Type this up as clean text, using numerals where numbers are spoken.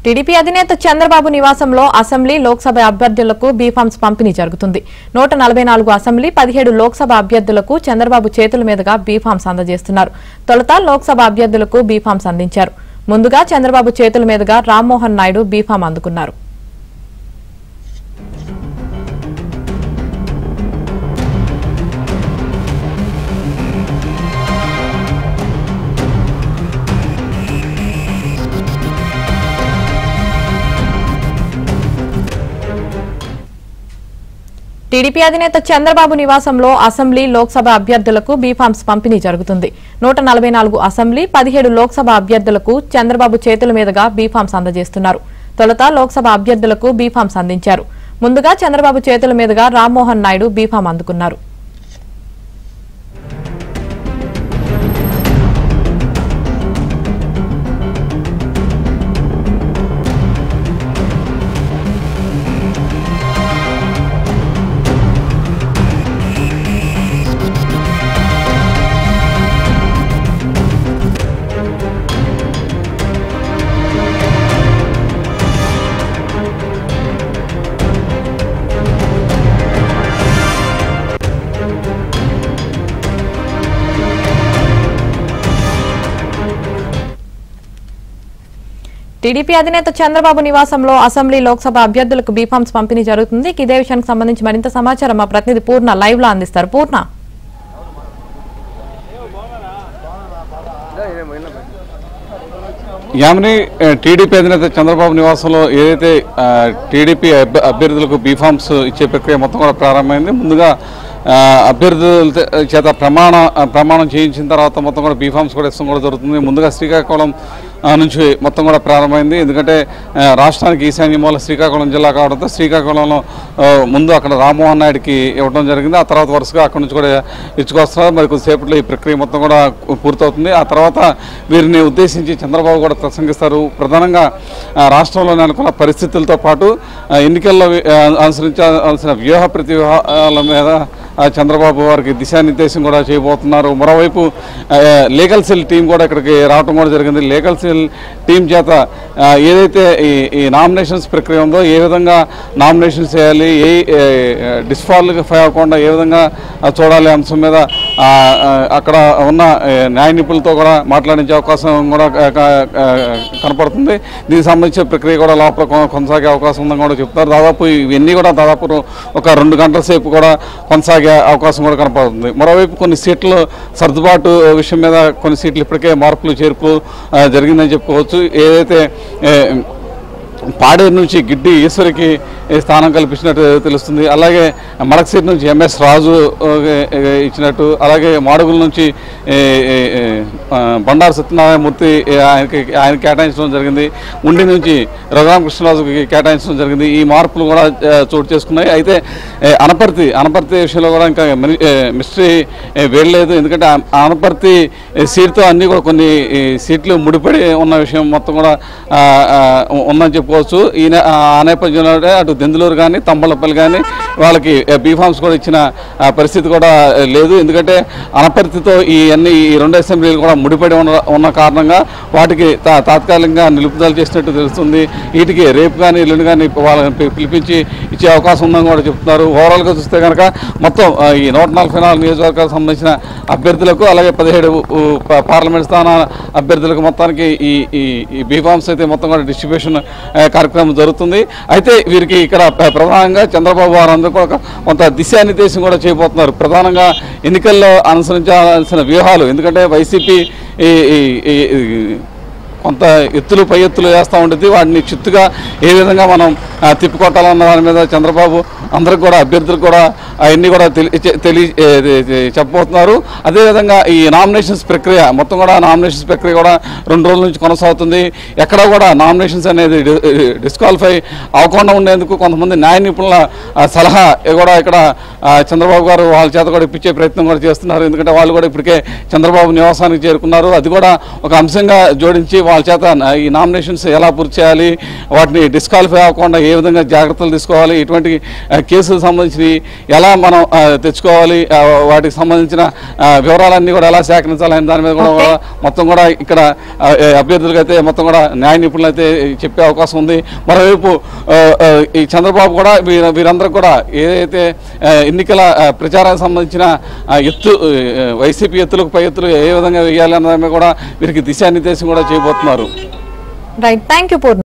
TDP అధినేత చంద్రబాబు నివాసంలో assembly Lok Sabha అభ్యర్థులకు బీఫామ్స్ పంపిణీ జరుగుతుంది. 144 అసెంబ్లీ 17 లోక్సభ అభ్యర్థులకు చంద్రబాబు చేతుల మీదుగా బీఫామ్స్ అందజేస్తున్నారు. తొలుత లోక్సభ అభ్యర్థులకు బీఫామ్స్ అందించారు. ముందుగా చంద్రబాబు చేతుల మీదుగా రామ్మోహన్ నాయుడు బీఫామ్ అందుకున్నారు. టీడీపీ అధినేత చంద్రబాబు నివాసంలో అసెంబ్లీ లోక్సభ అభ్యర్థులకు బీఫామ్స్ పంపిణీ జరుగుతుంది. 144 అసెంబ్లీ 17 లోక్సభ అభ్యర్థులకు చంద్రబాబు చేతుల మీదుగా బీఫామ్స్ అందజేస్తున్నారు. తొలుత లోక్సభ అభ్యర్థులకు బీఫామ్స్ అందించారు. ముందుగా చంద్రబాబు చేతుల మీదుగా రామ్మోహన్ నాయుడు బీఫామ్ అందుకున్నారు. టీడీపీ అధినేత చంద్రబాబు నివాసంలో అసెంబ్లీ లోక్సభ అభ్యర్థులకు బీఫామ్స్ పంపిణీ జరుగుతుంది. ఇదే విషయానికి సంబంధించి మరింత సమాచారం మా ప్రతినిధి పూర్ణ లైవ్ లో అందిస్తారు. పూర్ణ, యామిని, టీడీపీ అధినేత చంద్రబాబు నివాసంలో ఏదైతే టీడీపీ అభ్యర్థులకు బీఫామ్స్ ఇచ్చే ప్రక్రియ మొత్తం కూడా ప్రారంభమైంది. ముందుగా అభ్యర్థుల చేత ప్రమాణం చేయించిన తర్వాత మొత్తం కూడా బీఫామ్స్ కూడా ఇష్టం కూడా జరుగుతుంది. ముందుగా శ్రీకాకుళం నుంచి మొత్తం కూడా ప్రారంభమైంది. ఎందుకంటే రాష్ట్రానికి ఈశాన్య మూల శ్రీకాకుళం జిల్లా కావడంతో శ్రీకాకుళంలో ముందు అక్కడ రామ్మోహన్ నాయుడికి ఇవ్వడం జరిగింది. ఆ తర్వాత వరుసగా అక్కడి నుంచి కూడా ఇచ్చుకొస్తున్నారు. మరి కొద్దిసేపట్లో ఈ ప్రక్రియ మొత్తం కూడా పూర్తవుతుంది. ఆ తర్వాత వీరిని ఉద్దేశించి చంద్రబాబు కూడా ప్రసంగిస్తారు. ప్రధానంగా రాష్ట్రంలో నెలకొన్న పరిస్థితులతో పాటు ఎన్నికల్లో అనుసరించాల్సిన వ్యూహ ప్రతివ్యూహాల మీద చంద్రబాబు వారికి దిశానిర్దేశం కూడా చేయబోతున్నారు. మరోవైపు లీగల్ సెల్ టీం కూడా ఇక్కడికి రావడం కూడా జరిగింది. లీగల్ సెల్ టీం చేత ఏదైతే ఈ నామినేషన్స్ ప్రక్రియ ఉందో, ఏ విధంగా నామినేషన్స్ చేయాలి, డిస్క్వాలిఫై అవ్వకుండా ఏ విధంగా చూడాలి అంశం మీద అక్కడ ఉన్న న్యాయ నిపుణులతో కూడా మాట్లాడించే అవకాశం కూడా కనపడుతుంది. దీనికి సంబంధించిన ప్రక్రియ కూడా లోపల కొనసాగే అవకాశం ఉందని కూడా చెప్తారు. దాదాపు ఇవన్నీ కూడా దాదాపు ఒక 2 గంటల సేపు కూడా కొనసాగే అవకాశం కూడా కనపడుతుంది. మరోవైపు కొన్ని సీట్లు సర్దుబాటు విషయం మీద కొన్ని సీట్లు ఇప్పటికే మార్పులు చేర్పులు జరిగిందని చెప్పుకోవచ్చు. ఏదైతే పాడేరు నుంచి గిడ్డి ఈశ్వరికి స్థానం కల్పించినట్టు తెలుస్తుంది. అలాగే మడకసీట్ నుంచి ఎంఎస్ రాజు ఇచ్చినట్టు, అలాగే మాడుగుల నుంచి బండారు సత్యనారాయణమూర్తి ఆయన కేటాయించడం జరిగింది. ఉండి నుంచి రఘురామకృష్ణరాజుకి కేటాయించడం జరిగింది. ఈ మార్పులు కూడా చోటు చేసుకున్నాయి. అయితే అనపర్తి విషయంలో కూడా ఇంకా మిస్టరీ వేయలేదు. ఎందుకంటే అనపర్తి సీట్తో అన్నీ కూడా కొన్ని సీట్లు ముడిపడి ఉన్న విషయం మొత్తం కూడా ఉందని చెప్పుకోవచ్చు. ఆ నేపథ్యంలో అటు దెందులూరు కానీ తంబలపల్లి కానీ వాళ్ళకి బీఫామ్స్ కూడా ఇచ్చిన పరిస్థితి కూడా లేదు. ఎందుకంటే అనపర్తితో ఈ 2 అసెంబ్లీలు కూడా ముడిపడి ఉన్న కారణంగా వాటికి తాత్కాలికంగా నిలుపుదల చేసినట్టు తెలుస్తుంది. వీటికి రేపు కానీ ఎల్లుండి కానీ వాళ్ళని పిలిపించి ఇచ్చే అవకాశం ఉందని కూడా చెప్తున్నారు. ఓవరాల్గా చూస్తే కనుక మొత్తం ఈ 144 నియోజకవర్గాలకు సంబంధించిన అభ్యర్థులకు, అలాగే 17 పార్లమెంట్ స్థానాల అభ్యర్థులకు మొత్తానికి ఈ బీఫామ్స్ అయితే మొత్తం కూడా డిస్ట్రిబ్యూషన్ కార్యక్రమం జరుగుతుంది. అయితే వీరికి ఇక్కడ ప్రధానంగా చంద్రబాబు వారు అందరూ కూడా కొంత దిశానిర్దేశం కూడా చేయబోతున్నారు. ప్రధానంగా ఎన్నికల్లో అనుసరించాల్సిన వ్యూహాలు, ఎందుకంటే వైసీపీ కొంత ఎత్తులు పై ఎత్తులు వేస్తూ ఉంటుంది. వాటిని చిత్తుగా ఏ విధంగా మనం తిప్పికొట్టాలన్న దాని మీద చంద్రబాబు అందరికి కూడా అభ్యర్థులకు కూడా అవన్నీ కూడా చెప్పబోతున్నారు. అదేవిధంగా ఈ నామినేషన్స్ ప్రక్రియ మొత్తం కూడా కూడా 2 రోజుల నుంచి కొనసాగుతుంది. ఎక్కడ కూడా నామినేషన్స్ అనేది డిస్క్వాలిఫై అవ్వకుండా ఉండేందుకు కొంతమంది న్యాయ నిపుణుల సలహా కూడా ఇక్కడ చంద్రబాబు గారు వాళ్ళ చేత కూడా ఇప్పించే ప్రయత్నం కూడా చేస్తున్నారు. ఎందుకంటే వాళ్ళు కూడా ఇప్పటికే చంద్రబాబు నివాసానికి చేరుకున్నారు. అది కూడా ఒక అంశంగా జోడించి వాళ్ళ చేత ఈ నామినేషన్స్ ఎలా పూర్తి చేయాలి, వాటిని డిస్క్వాలిఫై అవ్వకుండా ఏ ఏ విధంగా జాగ్రత్తలు తీసుకోవాలి, ఎటువంటి కేసులకు సంబంధించి ఎలా మనం తెచ్చుకోవాలి, వాటికి సంబంధించిన వివరాలన్నీ కూడా ఎలా సేకరించాలనే దాని మీద కూడా మొత్తం కూడా ఇక్కడ అభ్యర్థులకు అయితే మొత్తం కూడా న్యాయ నిపుణులు అయితే చెప్పే అవకాశం ఉంది. మరోవైపు ఈ చంద్రబాబు కూడా వీరందరూ కూడా ఏదైతే ఎన్నికల ప్రచారానికి సంబంధించిన వైసీపీ ఎత్తులకు పై ఎత్తులు ఏ విధంగా వేయాలి అన్నదాని మీద కూడా వీరికి దిశానిర్దేశం కూడా చేయబోతున్నారు. Right, thank you Purna.